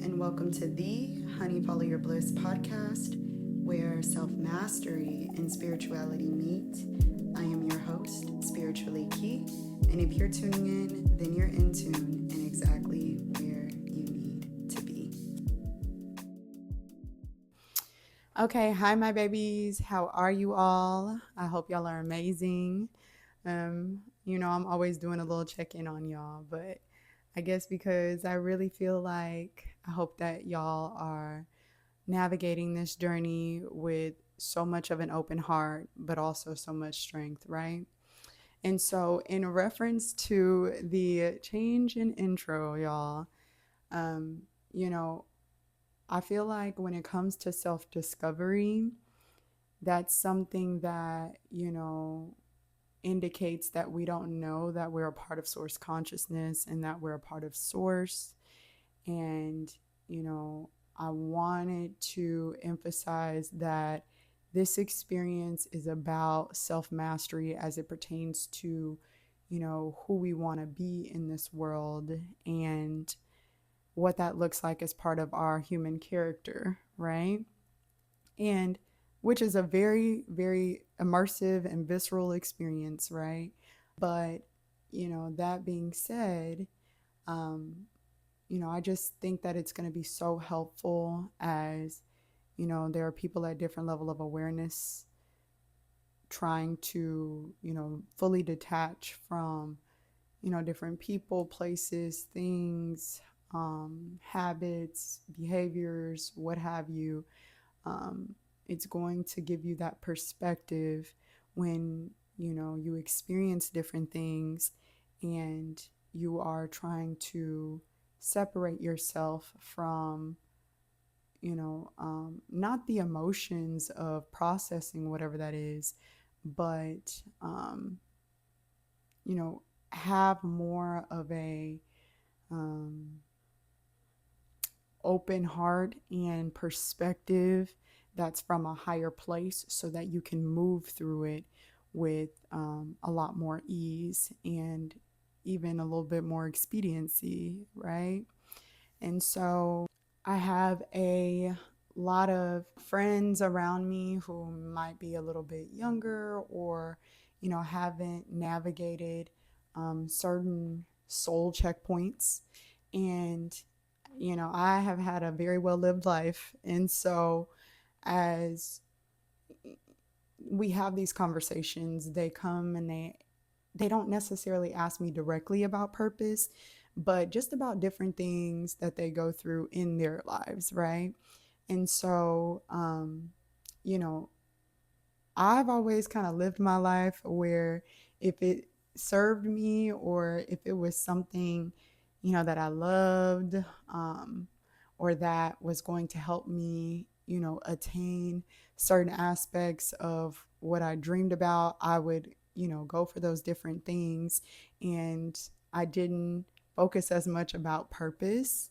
and welcome to the Honey Follow Your Bliss podcast, where self-mastery and spirituality meet. I am your host, Spiritually Key, and if you're tuning in, then you're in tune and exactly where you need to be. Okay, hi my babies. How are you all? I hope y'all are amazing. I'm always doing a little check-in on y'all, but I guess because I really feel like I hope that y'all are navigating this journey with so much of an open heart, but also so much strength, right? And so, in reference to the change in intro, y'all, um, you know, I feel like when it comes to self discovery, that's something that, indicates that we don't know that we're a part of source consciousness and that we're a part of source. And, I wanted to emphasize that this experience is about self mastery as it pertains to, who we want to be in this world and what that looks like as part of our human character, right? And which is a very, very immersive and visceral experience, right? But, that being said, um, I just think that it's going to be so helpful as, there are people at different level of awareness trying to, fully detach from, different people, places, things, habits, behaviors, what have you. It's going to give you that perspective when, you experience different things and you are trying to separate yourself from, not the emotions of processing whatever that is, but, have more of a open heart and perspective that's from a higher place so that you can move through it with a lot more ease and even a little bit more expediency, right? And so I have a lot of friends around me who might be a little bit younger or, haven't navigated certain soul checkpoints. And, I have had a very well lived life. And so as we have these conversations, they come and they don't necessarily ask me directly about purpose, but just about different things that they go through in their lives, right? And so, you know, I've always kind of lived my life where if it served me or if it was something, that I loved, or that was going to help me, attain certain aspects of what I dreamed about, I would, go for those different things. And I didn't focus as much about purpose,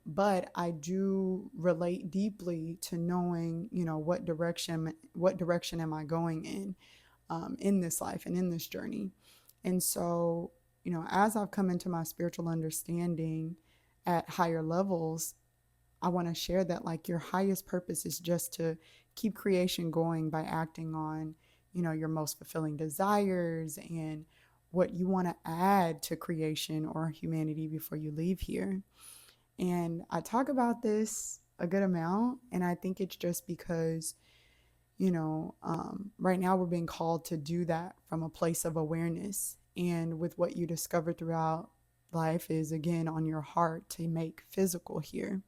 but I do relate deeply to knowing, what direction am I going in this life and in this journey. And so, as I've come into my spiritual understanding at higher levels, I want to share that like your highest purpose is just to keep creation going by acting on, your most fulfilling desires and what you want to add to creation or humanity before you leave here. And I talk about this a good amount, and I think it's just because, right now we're being called to do that from a place of awareness. And with what you discover throughout life is, again, on your heart to make physical here.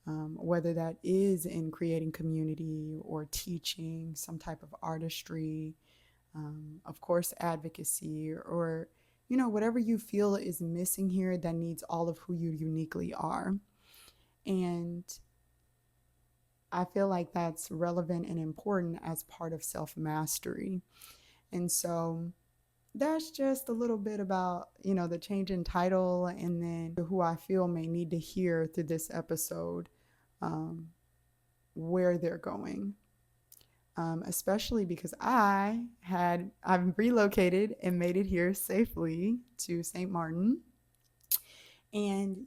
Whether that is in creating community or teaching some type of artistry, of course, advocacy, or, whatever you feel is missing here that needs all of who you uniquely are. And I feel like that's relevant and important as part of self-mastery. And so that's just a little bit about, the change in title and then who I feel may need to hear through this episode, where they're going. Especially because I've relocated and made it here safely to St. Martin. And,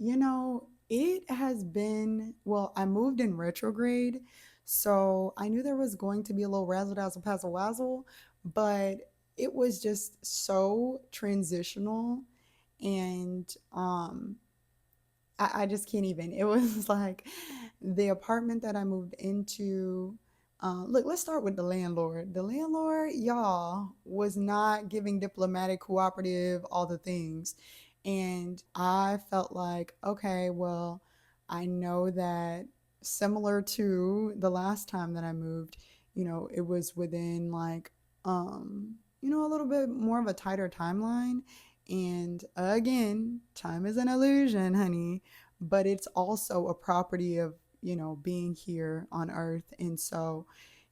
It has been, well, I moved in retrograde, so I knew there was going to be a little razzle dazzle pazzle wazzle, but it was just so transitional. And I just can't even. It was like the apartment that I moved into. Look, let's start with the landlord. The landlord, y'all, was not giving diplomatic, cooperative, all the things. And I felt like, okay, well, I know that similar to the last time that I moved, it was within like, a little bit more of a tighter timeline. And again, time is an illusion, honey, but it's also a property of, being here on earth. And so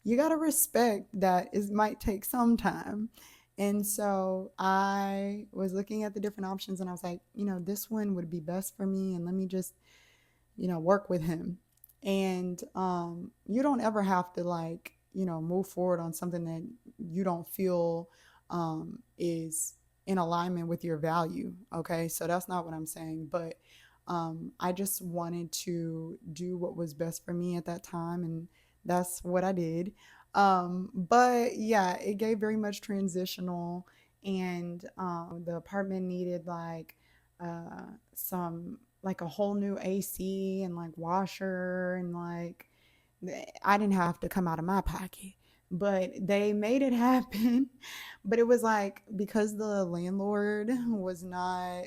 you got to respect that it might take some time. And so I was looking at the different options and I was like, this one would be best for me. And let me just, work with him. And you don't ever have to like, move forward on something that you don't feel is in alignment with your value. Okay. So that's not what I'm saying. But I just wanted to do what was best for me at that time. And that's what I did. But yeah, it gave very much transitional. And the apartment needed like some like a whole new AC and like washer and like I didn't have to come out of my pocket, but they made it happen. But it was like because the landlord was not,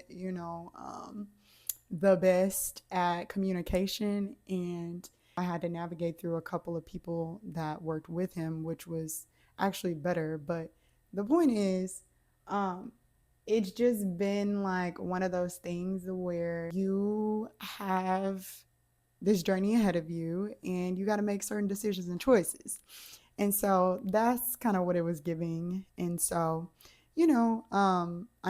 the best at communication, and I had to navigate through a couple of people that worked with him, which was actually better. But the point is, um, it's just been like one of those things where you have this journey ahead of you and you got to make certain decisions and choices. And so that's kind of what it was giving. And so, I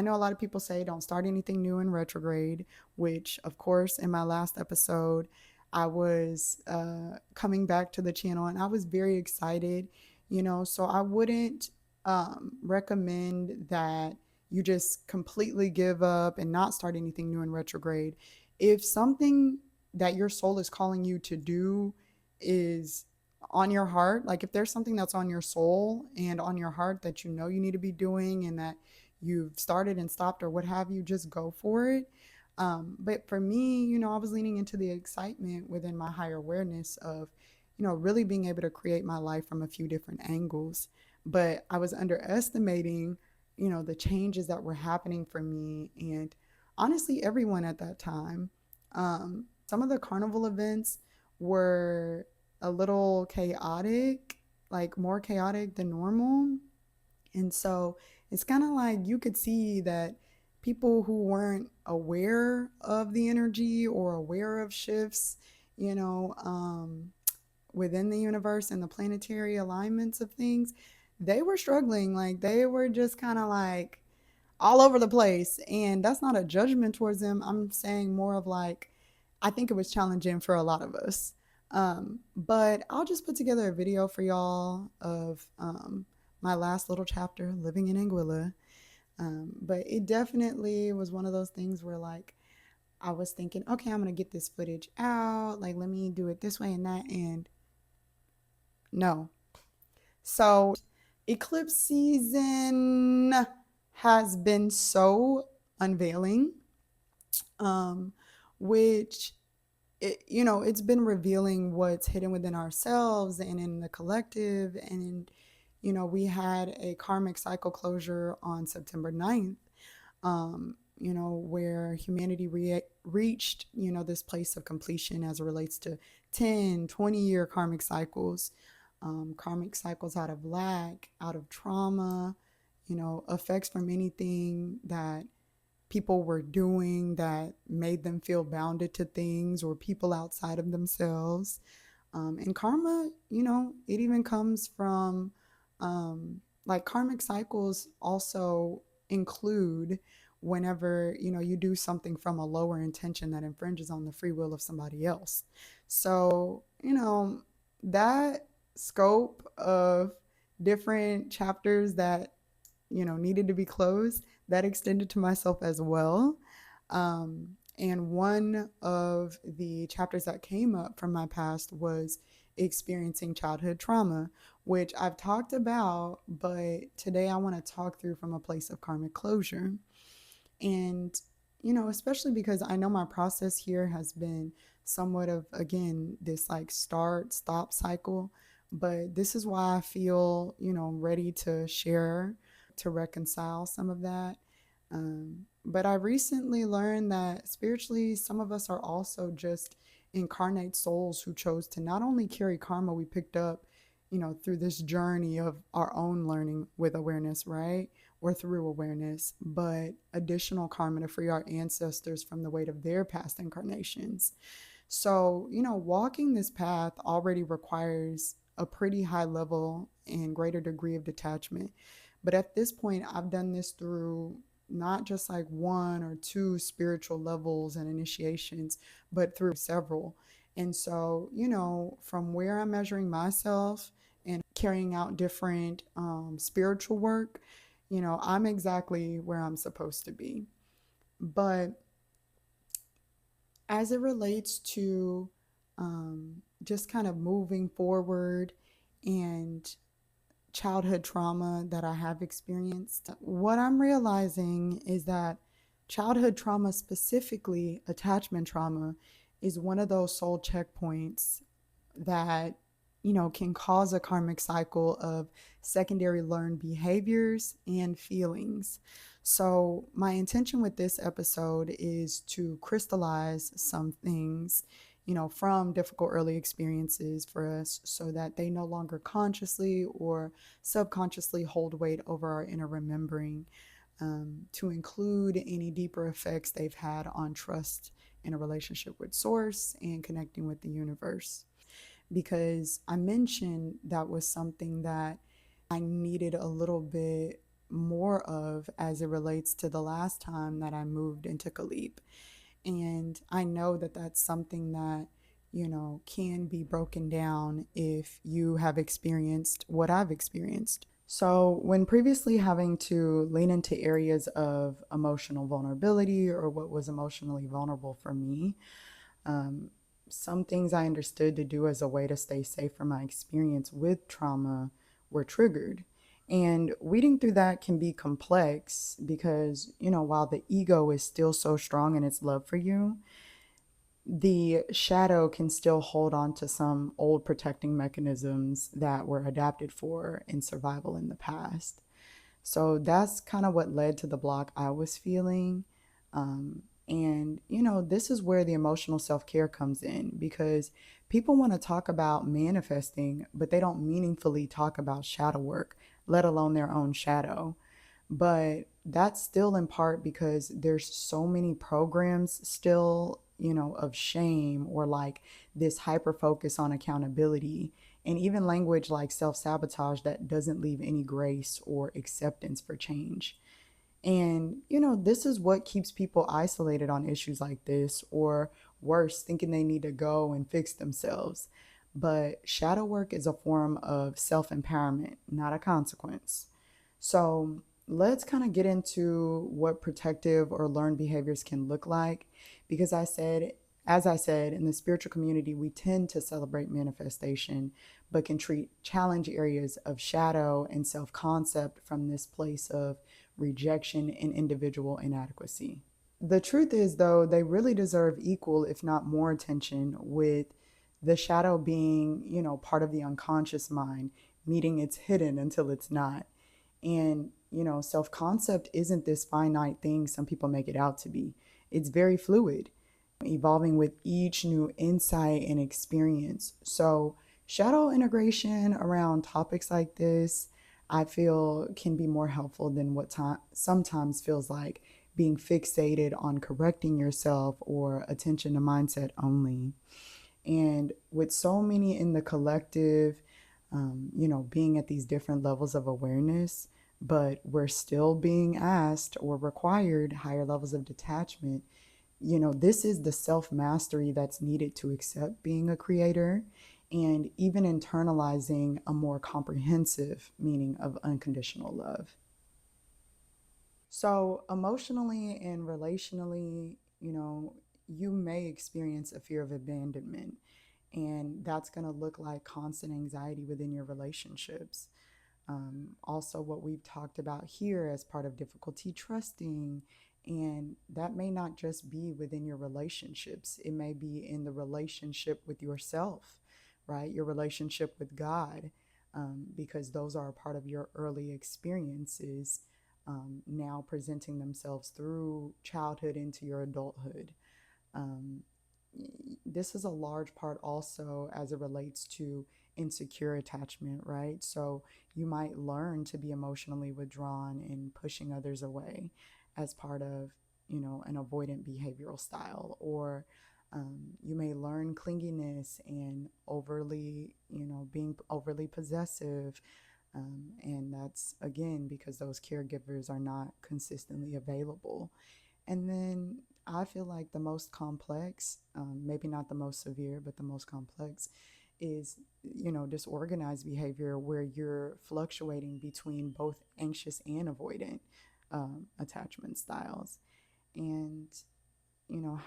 know a lot of people say don't start anything new in retrograde, which, of course, in my last episode, I was coming back to the channel and I was very excited, so I wouldn't recommend that you just completely give up and not start anything new in retrograde. If something that your soul is calling you to do is on your heart, like if there's something that's on your soul and on your heart that you need to be doing and that you've started and stopped or what have you, just go for it. But for me, I was leaning into the excitement within my higher awareness of, really being able to create my life from a few different angles. But I was underestimating, the changes that were happening for me and honestly everyone at that time. Some of the carnival events were a little chaotic, like more chaotic than normal. And so it's kind of like you could see that people who weren't aware of the energy or aware of shifts, you know, um, within the universe and the planetary alignments of things, they were struggling. Like they were just kind of like all over the place. And that's not a judgment towards them. I'm saying more of like, I think it was challenging for a lot of us. But I'll just put together a video for y'all of my last little chapter, living in Anguilla. But it definitely was one of those things where, like, I was thinking, okay, I'm going to get this footage out. Like, let me do it this way and that. And no. So, eclipse season has been so unveiling, um, which it's been revealing what's hidden within ourselves and in the collective. And, we had a karmic cycle closure on September 9th, where humanity reached, this place of completion as it relates to 10, 20-year karmic cycles out of lack, out of trauma, effects from anything that people were doing that made them feel bounded to things or people outside of themselves. And karma, it even comes from like karmic cycles also include whenever, you do something from a lower intention that infringes on the free will of somebody else. So, that scope of different chapters that needed to be closed, that extended to myself as well. And one of the chapters that came up from my past was experiencing childhood trauma, which I've talked about, but today I want to talk through from a place of karmic closure. And, especially because I know my process here has been somewhat of, again, this like start, stop cycle. But this is why I feel, ready to share, to reconcile some of that. But I recently learned that spiritually, some of us are also just incarnate souls who chose to not only carry karma we picked up, through this journey of our own learning with awareness, right? Or through awareness, but additional karma to free our ancestors from the weight of their past incarnations. So, walking this path already requires a pretty high level and greater degree of detachment. But at this point, I've done this through not just like one or two spiritual levels and initiations, but through several. And so, from where I'm measuring myself and carrying out different spiritual work, I'm exactly where I'm supposed to be. But as it relates to just kind of moving forward and childhood trauma that I have experienced, what I'm realizing is that childhood trauma, specifically attachment trauma, is one of those soul checkpoints that can cause a karmic cycle of secondary learned behaviors and feelings. So my intention with this episode is to crystallize some things, from difficult early experiences for us so that they no longer consciously or subconsciously hold weight over our inner remembering, to include any deeper effects they've had on trust in a relationship with source and connecting with the universe. Because I mentioned that was something that I needed a little bit more of as it relates to the last time that I moved into Kalip. And I know that that's something that, can be broken down if you have experienced what I've experienced. So, when previously having to lean into areas of emotional vulnerability or what was emotionally vulnerable for me, um, some things I understood to do as a way to stay safe from my experience with trauma were triggered. And weeding through that can be complex because, while the ego is still so strong in its love for you, the shadow can still hold on to some old protecting mechanisms that were adapted for in survival in the past. So that's kind of what led to the block I was feeling. And, this is where the emotional self care comes in because people want to talk about manifesting, but they don't meaningfully talk about shadow work, let alone their own shadow. But that's still in part because there's so many programs still, of shame or like this hyper focus on accountability and even language like self sabotage that doesn't leave any grace or acceptance for change. And, this is what keeps people isolated on issues like this, or worse, thinking they need to go and fix themselves. But shadow work is a form of self empowerment, not a consequence. So let's kind of get into what protective or learned behaviors can look like. Because as I said, in the spiritual community, we tend to celebrate manifestation, but can treat challenge areas of shadow and self concept from this place of rejection and individual inadequacy. The truth is, though, they really deserve equal, if not more, attention, with the shadow being, part of the unconscious mind, meaning it's hidden until it's not. And, self concept isn't this finite thing some people make it out to be. It's very fluid, evolving with each new insight and experience. So, shadow integration around topics like this, I feel, can be more helpful than what sometimes feels like being fixated on correcting yourself or attention to mindset only. And with so many in the collective, being at these different levels of awareness, but we're still being asked or required higher levels of detachment. This is the self mastery that's needed to accept being a creator and even internalizing a more comprehensive meaning of unconditional love. So, emotionally and relationally, you may experience a fear of abandonment, and that's going to look like constant anxiety within your relationships. Also, what we've talked about here as part of difficulty trusting, and that may not just be within your relationships, it may be in the relationship with yourself, right? Your relationship with God, because those are a part of your early experiences, now presenting themselves through childhood into your adulthood. Um, this is a large part also as it relates to insecure attachment, right? So you might learn to be emotionally withdrawn and pushing others away as part of, an avoidant behavioral style. Or you may learn clinginess and being overly possessive. And that's, again, because those caregivers are not consistently available. And then I feel like the most complex, maybe not the most severe, but the most complex is, disorganized behavior where you're fluctuating between both anxious and avoidant attachment styles. And,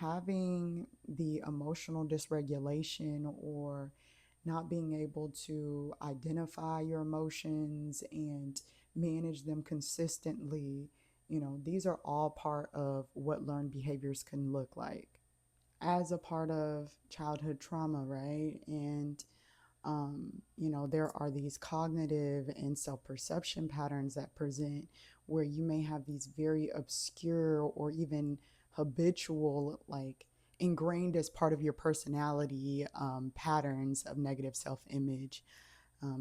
having the emotional dysregulation or not being able to identify your emotions and manage them consistently, these are all part of what learned behaviors can look like as a part of childhood trauma, right? And there are these cognitive and self perception patterns that present where you may have these very obscure or even habitual, like ingrained as part of your personality, patterns of negative self image,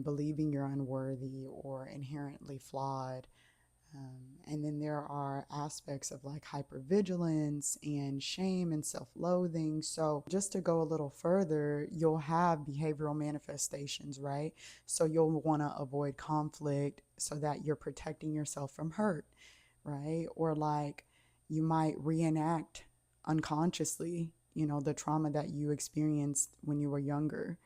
believing you're unworthy or inherently flawed. And then there are aspects of like hypervigilance and shame and self loathing. So, just to go a little further, you'll have behavioral manifestations, right? So, you'll want to avoid conflict so that you're protecting yourself from hurt, right? Or like you might reenact unconsciously, the trauma that you experienced when you were younger.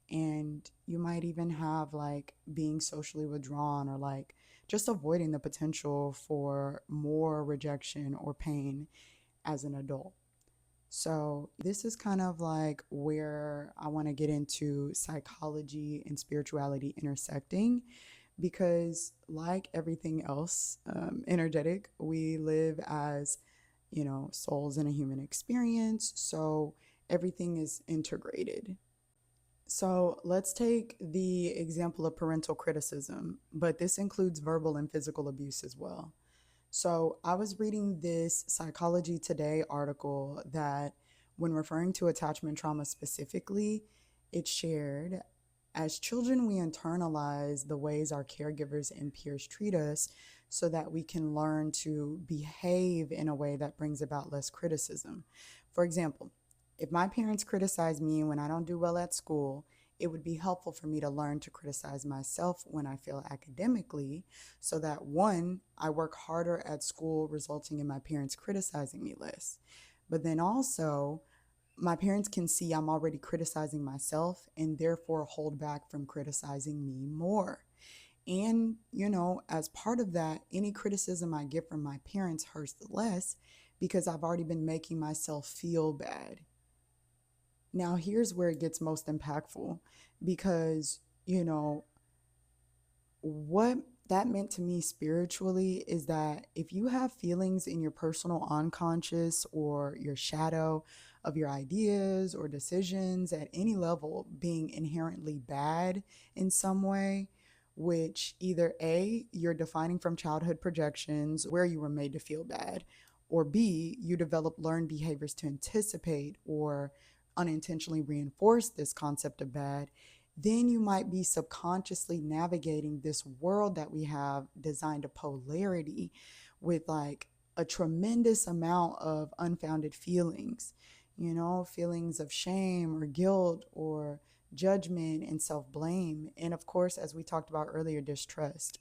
And you might even have like being socially withdrawn or like just avoiding the potential for more rejection or pain as an adult. So, this is kind of like where I want to get into psychology and spirituality intersecting because, like everything else energetic, we live as, souls in a human experience. So, everything is integrated. So let's take the example of parental criticism, but this includes verbal and physical abuse as well. So I was reading this Psychology Today article that, when referring to attachment trauma specifically, it shared as children, we internalize the ways our caregivers and peers treat us so that we can learn to behave in a way that brings about less criticism. For example, if my parents criticize me when I don't do well at school, it would be helpful for me to learn to criticize myself when I fail academically so that one, I work harder at school, resulting in my parents criticizing me less. But then also, my parents can see I'm already criticizing myself and therefore hold back from criticizing me more. And, as part of that, any criticism I get from my parents hurts less because I've already been making myself feel bad. Now, here's where it gets most impactful because, what that meant to me spiritually is that if you have feelings in your personal unconscious or your shadow of your ideas or decisions at any level being inherently bad in some way, which either A, you're defining from childhood projections where you were made to feel bad, or B, you develop learned behaviors to anticipate or unintentionally reinforce this concept of bad, then you might be subconsciously navigating this world that we have designed a polarity with like a tremendous amount of unfounded feelings, feelings of shame or guilt or judgment and self blame. And of course, as we talked about earlier, distrust.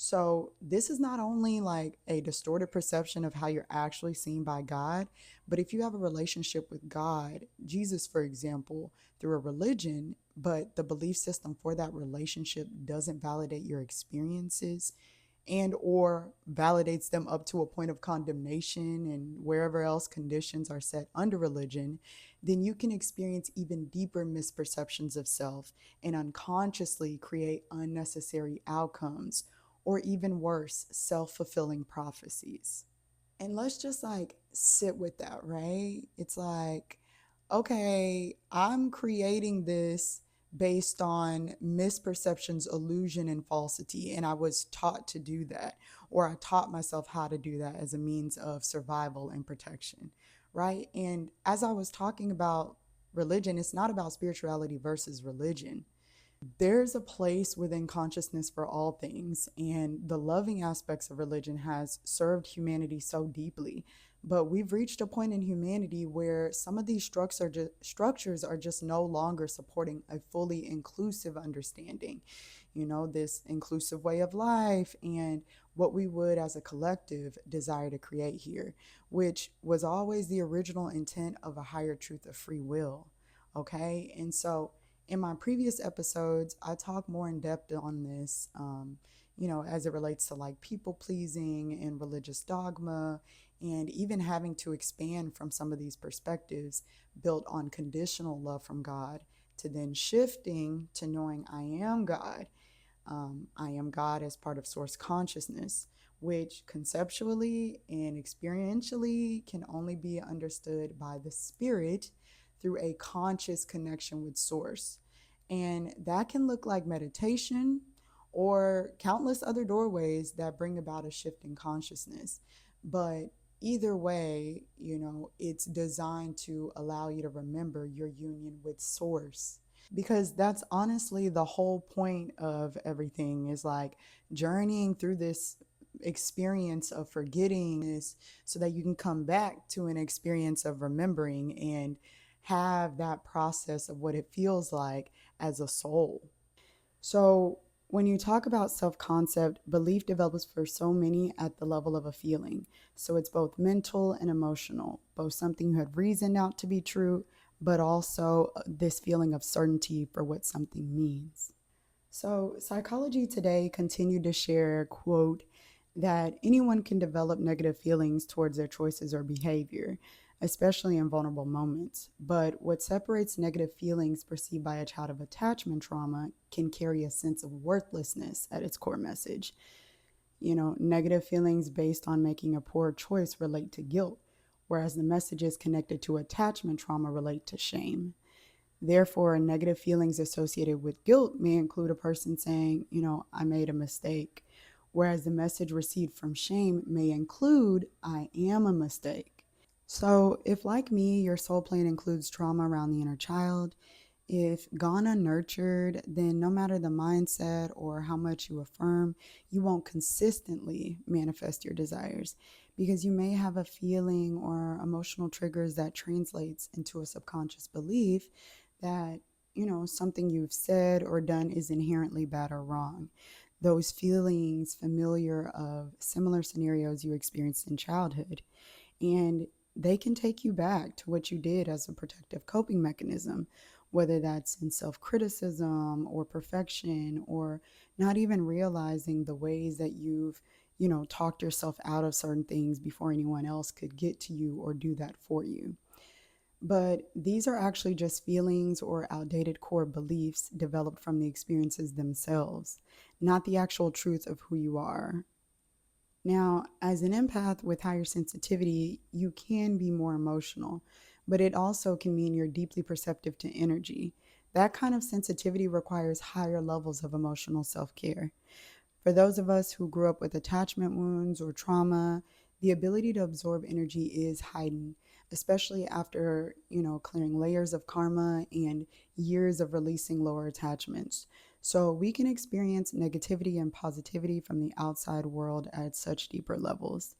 So, this is not only like a distorted perception of how you're actually seen by God, but if you have a relationship with God, Jesus, for example, through a religion, but the belief system for that relationship doesn't validate your experiences and or validates them up to a point of condemnation and wherever else conditions are set under religion, then you can experience even deeper misperceptions of self and unconsciously create unnecessary outcomes, or even worse, self-fulfilling prophecies. And let's just like sit with that, right? It's like, okay, I'm creating this based on misperceptions, illusion, and falsity. And I was taught to do that, or I taught myself how to do that as a means of survival and protection, right? And as I was talking about religion, it's not about spirituality versus religion. There's a place within consciousness for all things, and the loving aspects of religion has served humanity so deeply. But we've reached a point in humanity where some of these structures are just no longer supporting a fully inclusive understanding, this inclusive way of life and what we would as a collective desire to create here, which was always the original intent of a higher truth of free will. Okay. And so in my previous episodes, I talk more in depth on this, as it relates to like people pleasing and religious dogma, and even having to expand from some of these perspectives built on conditional love from God to then shifting to knowing I am God. I am God as part of source consciousness, which conceptually and experientially can only be understood by the spirit through a conscious connection with source. And that can look like meditation or countless other doorways that bring about a shift in consciousness. But either way, it's designed to allow you to remember your union with source, because that's honestly the whole point of everything, is like journeying through this experience of forgetting is so that you can come back to an experience of remembering and have that process of what it feels like as a soul. So when you talk about self-concept, belief develops for so many at the level of a feeling. So it's both mental and emotional, both something you had reasoned out to be true, but also this feeling of certainty for what something means. So psychology today continued to share, quote, that anyone can develop negative feelings towards their choices or behavior, especially in vulnerable moments. But what separates negative feelings perceived by a child of attachment trauma can carry a sense of worthlessness at its core message. Negative feelings based on making a poor choice relate to guilt, whereas the messages connected to attachment trauma relate to shame. Therefore, negative feelings associated with guilt may include a person saying, I made a mistake, whereas the message received from shame may include, I am a mistake. So, if like me, your soul plane includes trauma around the inner child, if gone unnurtured, then no matter the mindset or how much you affirm, you won't consistently manifest your desires, because you may have a feeling or emotional triggers that translates into a subconscious belief that, something you've said or done is inherently bad or wrong. Those feelings familiar of similar scenarios you experienced in childhood. And they can take you back to what you did as a protective coping mechanism, whether that's in self-criticism or perfection, or not even realizing the ways that you've, talked yourself out of certain things before anyone else could get to you or do that for you. But these are actually just feelings or outdated core beliefs developed from the experiences themselves, not the actual truth of who you are. Now, as an empath with higher sensitivity, you can be more emotional, but it also can mean you're deeply perceptive to energy. That kind of sensitivity requires higher levels of emotional self-care. For those of us who grew up with attachment wounds or trauma, the ability to absorb energy is heightened, especially after, clearing layers of karma and years of releasing lower attachments. So we can experience negativity and positivity from the outside world at such deeper levels.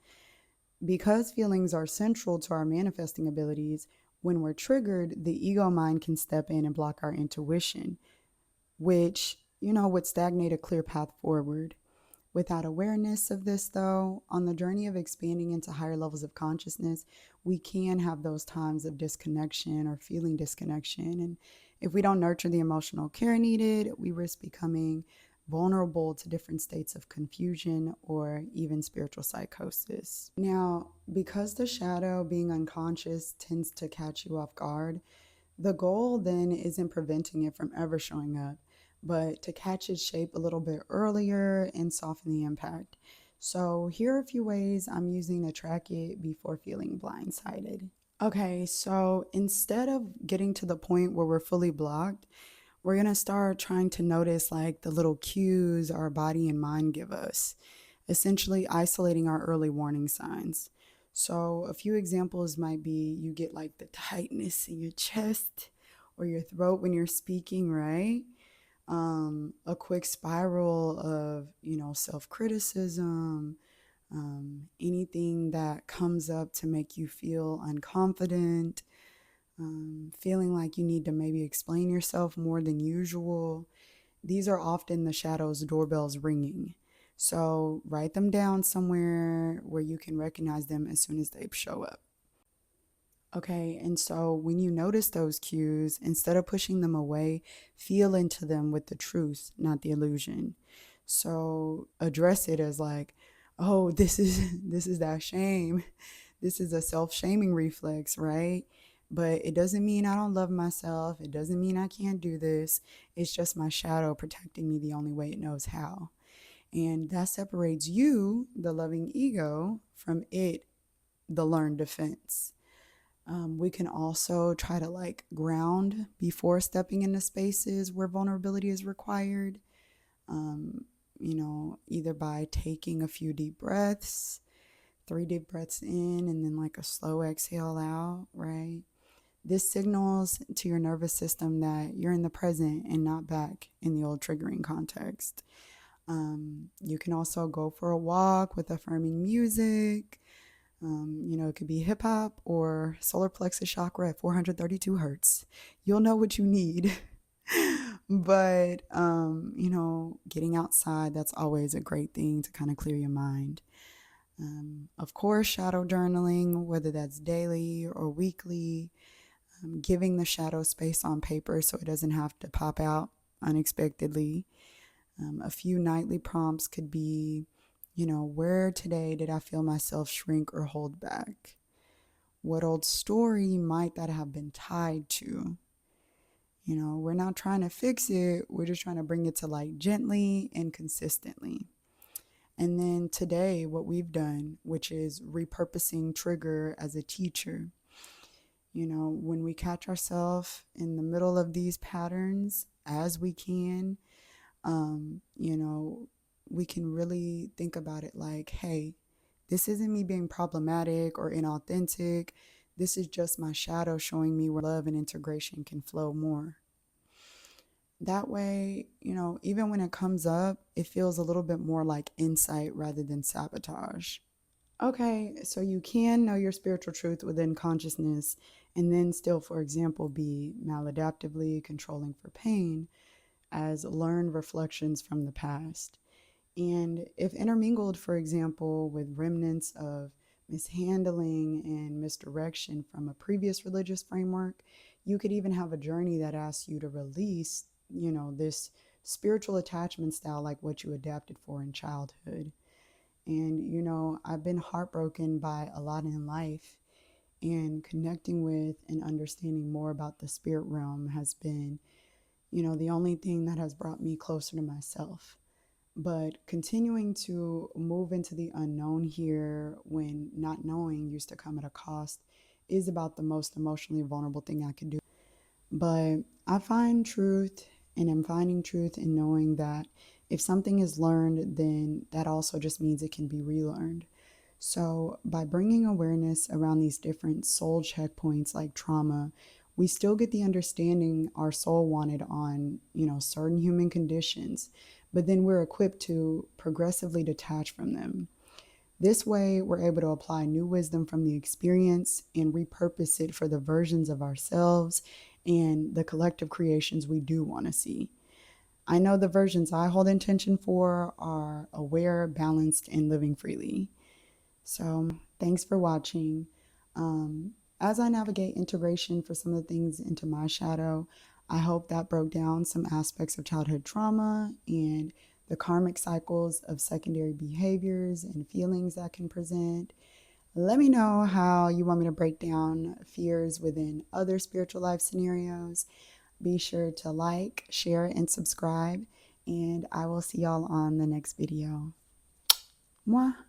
Because feelings are central to our manifesting abilities, when we're triggered, the ego mind can step in and block our intuition, which, would stagnate a clear path forward. Without awareness of this, though, on the journey of expanding into higher levels of consciousness, we can have those times of disconnection or feeling disconnection. And if we don't nurture the emotional care needed, we risk becoming vulnerable to different states of confusion or even spiritual psychosis. Now, because the shadow, being unconscious, tends to catch you off guard, the goal then isn't preventing it from ever showing up, but to catch its shape a little bit earlier and soften the impact. So, here are a few ways I'm using to track it before feeling blindsided. Okay, so instead of getting to the point where we're fully blocked, we're going to start trying to notice like the little cues our body and mind give us, essentially isolating our early warning signs. So, a few examples might be you get like the tightness in your chest or your throat when you're speaking, right? A quick spiral of, self criticism, anything that comes up to make you feel unconfident, feeling like you need to maybe explain yourself more than usual. These are often the shadow's doorbells ringing. So write them down somewhere where you can recognize them as soon as they show up. Okay, and so when you notice those cues, instead of pushing them away, feel into them with the truth, not the illusion. So address it as like, oh, this is that shame. This is a self-shaming reflex, right? But it doesn't mean I don't love myself. It doesn't mean I can't do this. It's just my shadow protecting me the only way it knows how. And that separates you, the loving ego, from it, the learned defense. We can also try to like ground before stepping into spaces where vulnerability is required. Either by taking a few deep breaths, 3 deep breaths in, and then like a slow exhale out, right? This signals to your nervous system that you're in the present and not back in the old triggering context. You can also go for a walk with affirming music. It could be hip hop or solar plexus chakra at 432 hertz. You'll know what you need. But, getting outside, that's always a great thing to kind of clear your mind. Of course, shadow journaling, whether that's daily or weekly, giving the shadow space on paper so it doesn't have to pop out unexpectedly. A few nightly prompts could be, where today did I feel myself shrink or hold back? What old story might that have been tied to? We're not trying to fix it. We're just trying to bring it to light gently and consistently. And then today, what we've done, which is repurposing trigger as a teacher. When we catch ourselves in the middle of these patterns, as we can, we can really think about it like, hey, this isn't me being problematic or inauthentic. This is just my shadow showing me where love and integration can flow more. That way, even when it comes up, it feels a little bit more like insight rather than sabotage. Okay, so you can know your spiritual truth within consciousness and then still, for example, be maladaptively controlling for pain as learned reflections from the past. And if intermingled, for example, with remnants of mishandling and misdirection from a previous religious framework, you could even have a journey that asks you to release, this spiritual attachment style like what you adapted for in childhood. And, I've been heartbroken by a lot in life, and connecting with and understanding more about the spirit realm has been, the only thing that has brought me closer to myself. But continuing to move into the unknown here when not knowing used to come at a cost is about the most emotionally vulnerable thing I could do. But I find truth and am finding truth in knowing that if something is learned, then that also just means it can be relearned. So by bringing awareness around these different soul checkpoints like trauma, we still get the understanding our soul wanted on, certain human conditions, but then we're equipped to progressively detach from them. This way, we're able to apply new wisdom from the experience and repurpose it for the versions of ourselves and the collective creations we do want to see. I know the versions I hold intention for are aware, balanced, and living freely. So thanks for watching. As I navigate integration for some of the things into my shadow, I hope that broke down some aspects of childhood trauma and the karmic cycles of secondary behaviors and feelings that can present. Let me know how you want me to break down fears within other spiritual life scenarios. Be sure to like, share, and subscribe, and I will see y'all on the next video. Mwah.